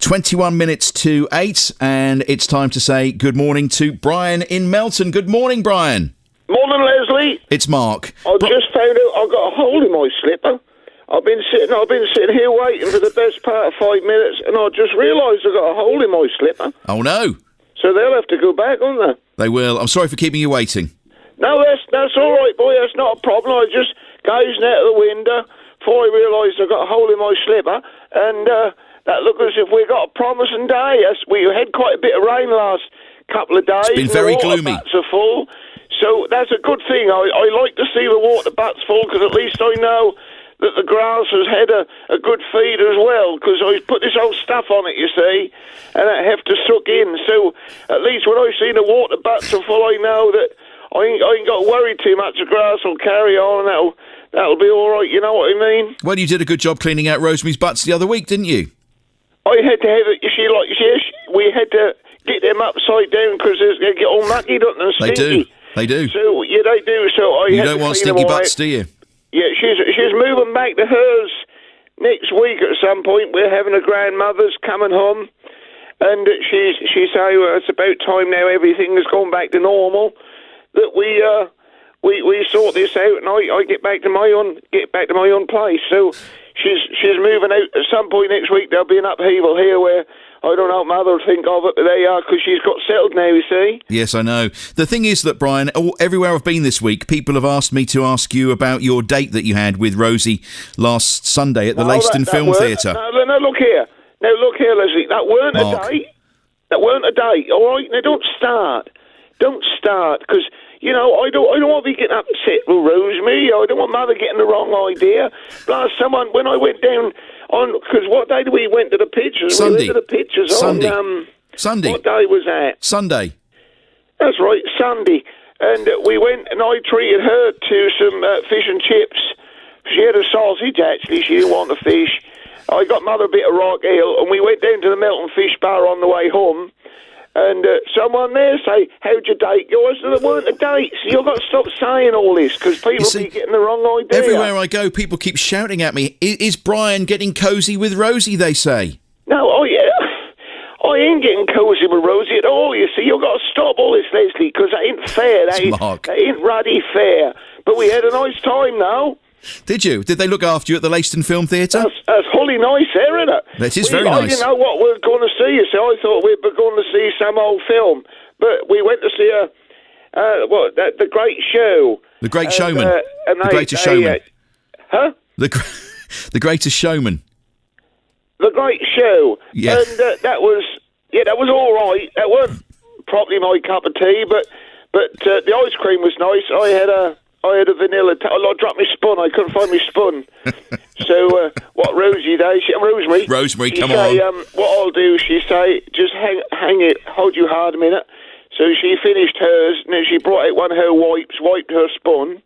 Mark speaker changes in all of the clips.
Speaker 1: 21 minutes to 8, and it's time to say good morning to Brian in Melton. Good morning, Brian.
Speaker 2: Morning, Leslie.
Speaker 1: It's Mark.
Speaker 2: I just found out I got a hole in my slipper. I've been sitting here waiting for the best part of 5 minutes, and I just realised I got a hole in my slipper.
Speaker 1: Oh, no.
Speaker 2: So they'll have to go back, won't they?
Speaker 1: They will. I'm sorry for keeping you waiting.
Speaker 2: No, that's all right, boy. That's not a problem. I just gazing out of the window before I realised I got a hole in my slipper, and that looked as if we got a promising day. Yes, we had quite a bit of rain last couple of days.
Speaker 1: It's been very gloomy.
Speaker 2: The water butts are full, so that's a good thing. I like to see the water butts full because at least I know that the grass has had a good feed as well, because I put this old stuff on it, you see, and I have to suck in. So at least when I see the water butts are full, I know that I ain't got to worry too much. The grass will carry on, and that'll be all right. You know what I mean?
Speaker 1: Well, you did a good job cleaning out Rosemary's butts the other week, didn't you?
Speaker 2: I had to have it. We had to get them upside down because they get all mucky, don't they? And stinky.
Speaker 1: They do.
Speaker 2: So yeah, they do. So
Speaker 1: you don't want stinky butts, do you?
Speaker 2: Yeah, she's moving back to hers next week at some point. We're having her grandmother's coming home, and she say it's about time now. Everything has gone back to normal. That we sort this out, and I get back to my own place. So she's moving out at some point next week. There'll be an upheaval here where I don't know what Mother will think of it, but there you are, because she's got settled now, you see.
Speaker 1: Yes, I know. The thing is that, Brian, everywhere I've been this week, people have asked me to ask you about your date that you had with Rosie last Sunday at the Leyston Film Theatre.
Speaker 2: No, look here. Now, look here, Leslie. That weren't
Speaker 1: Mark.
Speaker 2: a date. That weren't a date, all right? Now, don't start, because, you know, I don't want to be getting upset with Rosemary. I don't want Mother getting the wrong idea. Plus, when I went down on, because what day did we went to the pictures?
Speaker 1: Sunday.
Speaker 2: We went to the pictures
Speaker 1: Sunday.
Speaker 2: on,
Speaker 1: Sunday.
Speaker 2: What day was that?
Speaker 1: Sunday.
Speaker 2: That's right, Sunday. And we went, and I treated her to some fish and chips. She had a sausage, actually. She didn't want the fish. I got Mother a bit of rock ale, and we went down to the Melton Fish Bar on the way home. And someone there say, how'd you date yours? And there weren't a date. So you've got to stop saying all this, because people be getting the wrong idea.
Speaker 1: Everywhere I go, people keep shouting at me, is Brian getting cosy with Rosie, they say.
Speaker 2: No, I ain't getting cosy with Rosie at all, you see. You've got to stop all this, Leslie, because that ain't fair. That ain't ruddy fair. But we had a nice time now.
Speaker 1: Did you? Did they look after you at the Leyston Film Theatre?
Speaker 2: That's wholly nice there, isn't it?
Speaker 1: That is very nice.
Speaker 2: I didn't know what we were going to see, you see. I thought we were going to see some old film. But we went to see The Great Show.
Speaker 1: The Great Showman. The Greatest Showman.
Speaker 2: Huh?
Speaker 1: The Greatest Showman.
Speaker 2: The Great Show.
Speaker 1: Yeah.
Speaker 2: And that was all right. That weren't probably my cup of tea, but the ice cream was nice. I had a vanilla. I dropped my spoon. I couldn't find my spoon. So what Rosie does? Rosemary,
Speaker 1: come on.
Speaker 2: What I'll do? She say, just hang it. Hold you hard a minute. So she finished hers, and then she brought out one of her wipes, wiped her spoon,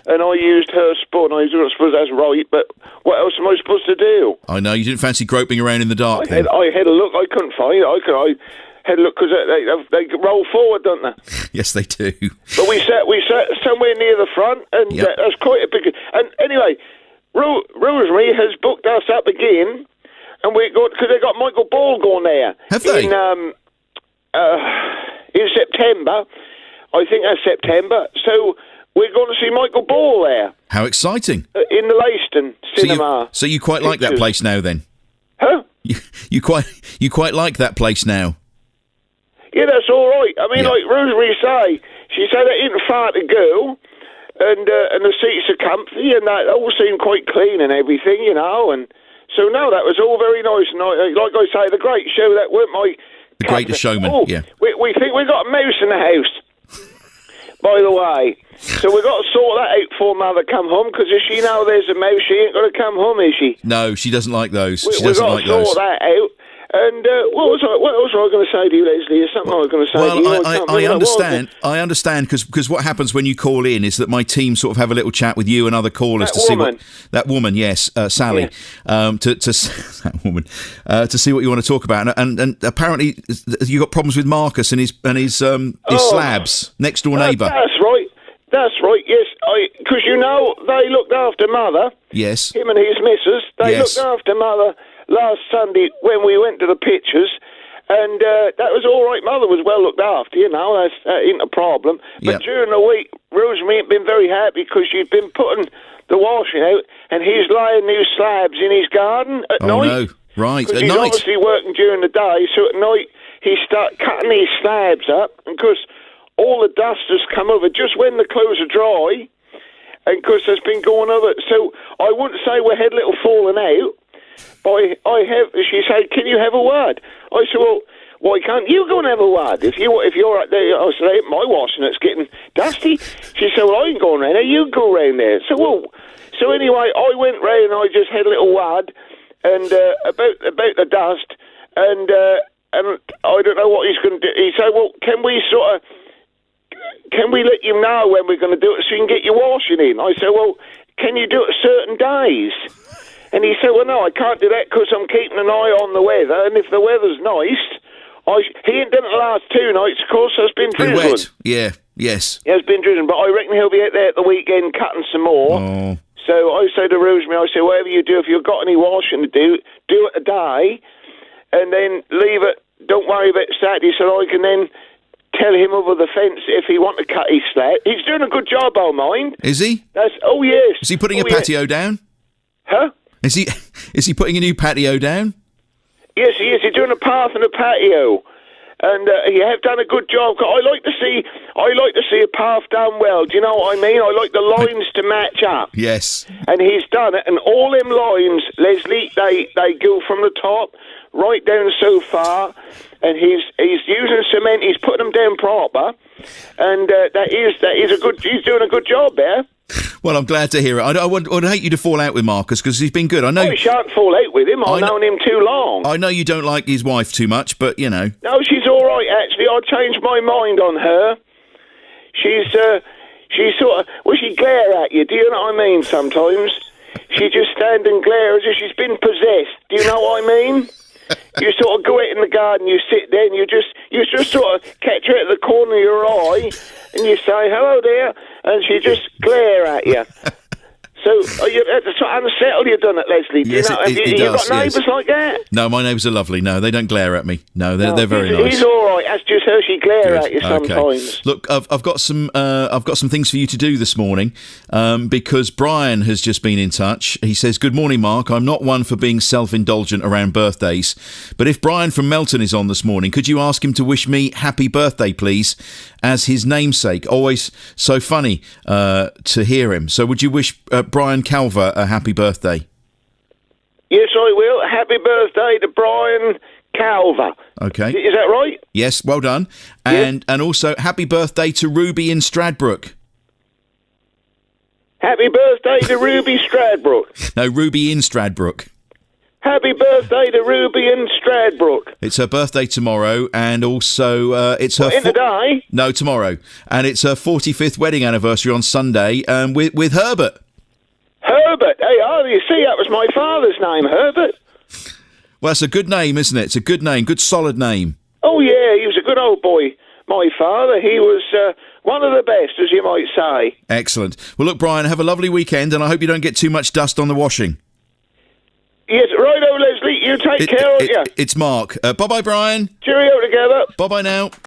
Speaker 2: and I used her spoon. I don't suppose that's right, but what else am I supposed to do?
Speaker 1: I know you didn't fancy groping around in the dark.
Speaker 2: I had a look. I couldn't find it. I had a look because they roll forward, don't they?
Speaker 1: Yes, they do.
Speaker 2: But we sat somewhere near the front, and that's quite a big. And anyway, Rosemary has booked us up again, and we got because they got Michael Ball going there.
Speaker 1: Have they?
Speaker 2: In September, I think that's September. So we're going to see Michael Ball there.
Speaker 1: How exciting!
Speaker 2: In the Leyston Cinema.
Speaker 1: So you quite like that place now, then?
Speaker 2: Huh?
Speaker 1: You quite like that place now?
Speaker 2: Yeah, that's all right. I mean, like Rosemary she said it ain't far to go, and the seats are comfy, and that all seemed quite clean and everything, you know. And so no, that was all very nice. And like I say, the Great Show, that weren't my.
Speaker 1: The Greatest Showman.
Speaker 2: Oh,
Speaker 1: yeah.
Speaker 2: We think we got a mouse in the house. By the way, so we've got to sort that out before Mother come home, because if she knows there's a mouse, she ain't going to come home, is she?
Speaker 1: No, she doesn't like those. She
Speaker 2: doesn't
Speaker 1: like those.
Speaker 2: We've got to sort that out. And what else was I going to say to you, Leslie? Is something I was going to say to you?
Speaker 1: Well, I understand, because what happens when you call in is that my team sort of have a little chat with you and other callers see what that woman, yes, Sally, that woman, to see what you want to talk about. And apparently you got problems with Marcus and his slabs, next door neighbour.
Speaker 2: That's right. Yes, because you know they looked after Mother.
Speaker 1: Yes.
Speaker 2: Him and his missus. They looked after Mother last Sunday when we went to the pictures, and that was all right. Mother was well looked after, that ain't a problem. But during the week, Rosemary ain't been very happy because she'd been putting the washing out, and he's laying new slabs in his garden at night.
Speaker 1: No. Right, at
Speaker 2: he's
Speaker 1: night.
Speaker 2: He's obviously working during the day, so at night he starts cutting these slabs up, and because all the dust has come over just when the clothes are dry, and because there's been going over. So I wouldn't say we had a little falling out, but she said, can you have a word? I said, well, why can't you go and have a word? If you're out there, I said, ain't my washing, it's getting dusty. She said, well, I ain't going round there, you go round there. So anyway, I went round and I just had a little word, and about the dust, and I don't know what he's going to do. He said, well, can we let you know when we're going to do it so you can get your washing in? I said, well, can you do it certain days? And he said, well, no, I can't do that because I'm keeping an eye on the weather, and if the weather's nice, he ain't done it the last 2 nights, of course, there's been drizzling.
Speaker 1: Wet. Yeah, yes.
Speaker 2: Yeah, it's been drizzling, but I reckon he'll be out there at the weekend cutting some more.
Speaker 1: Oh.
Speaker 2: So I say to Rosemary, I say, whatever you do, if you've got any washing to do it a day, and then leave it, don't worry about Saturday, so I can then tell him over the fence if he want to cut his slab. He's doing a good job, I mind.
Speaker 1: Is he?
Speaker 2: Oh, yes.
Speaker 1: Is he putting a patio down?
Speaker 2: Huh?
Speaker 1: Is he putting a new patio down?
Speaker 2: Yes, he is. He's doing a path and a patio. And he have done a good job. I like to see a path done well. Do you know what I mean? I like the lines to match up.
Speaker 1: Yes.
Speaker 2: And he's done it. And all them lines, Leslie, they go from the top right down so far. And he's using cement. He's putting them down proper. And that is a good. He's doing a good job there.
Speaker 1: Well, I'm glad to hear it. I'd hate you to fall out with Marcus because he's been good. I know.
Speaker 2: Oh, you shan't fall out with him. I've known him too long.
Speaker 1: I know you don't like his wife too much, but you know.
Speaker 2: No, she's all right. Actually, I changed my mind on her. She's sort of. Well, she glare at you. Do you know what I mean? Sometimes she just stand and glare as if she's been possessed. Do you know what I mean? You sort of go out in the garden, you sit there, and you just sort of catch her at the corner of your eye, and you say, hello there, and she just glare at you. So that's sort of unsettled you've done it, Leslie.
Speaker 1: Yes,
Speaker 2: have you got neighbours like that?
Speaker 1: No, my neighbours are lovely. No, they don't glare at me. No, they're very nice.
Speaker 2: He's all right. That's just how she glare at you sometimes.
Speaker 1: Okay. Look, I've got some things for you to do this morning because Brian has just been in touch. He says, "Good morning, Mark. I'm not one for being self-indulgent around birthdays, but if Brian from Melton is on this morning, could you ask him to wish me happy birthday, please, as his namesake? Always so funny to hear him. So would you wish Brian Calver a happy birthday?"
Speaker 2: Yes, I will. Happy birthday to Brian Calver.
Speaker 1: Okay.
Speaker 2: Is that right?
Speaker 1: Yes, well done. And also, happy birthday to Ruby in Stradbroke.
Speaker 2: Happy birthday to Ruby Stradbroke.
Speaker 1: No, Ruby in Stradbroke.
Speaker 2: Happy birthday to Ruby in Stradbroke.
Speaker 1: It's her birthday tomorrow, and also it's her...
Speaker 2: in the day?
Speaker 1: No, tomorrow. And it's her 45th wedding anniversary on Sunday with Herbert.
Speaker 2: Herbert? Hey, you see, that was my father's name, Herbert.
Speaker 1: Well, that's a good name, isn't it? It's a good name, good solid name.
Speaker 2: Oh, yeah, he was a good old boy. My father, he was one of the best, as you might say.
Speaker 1: Excellent. Well, look, Brian, have a lovely weekend, and I hope you don't get too much dust on the washing.
Speaker 2: Yes, righto, Leslie. You take care, won't you?
Speaker 1: It's Mark. Bye-bye, Brian.
Speaker 2: Cheerio together.
Speaker 1: Bye-bye now.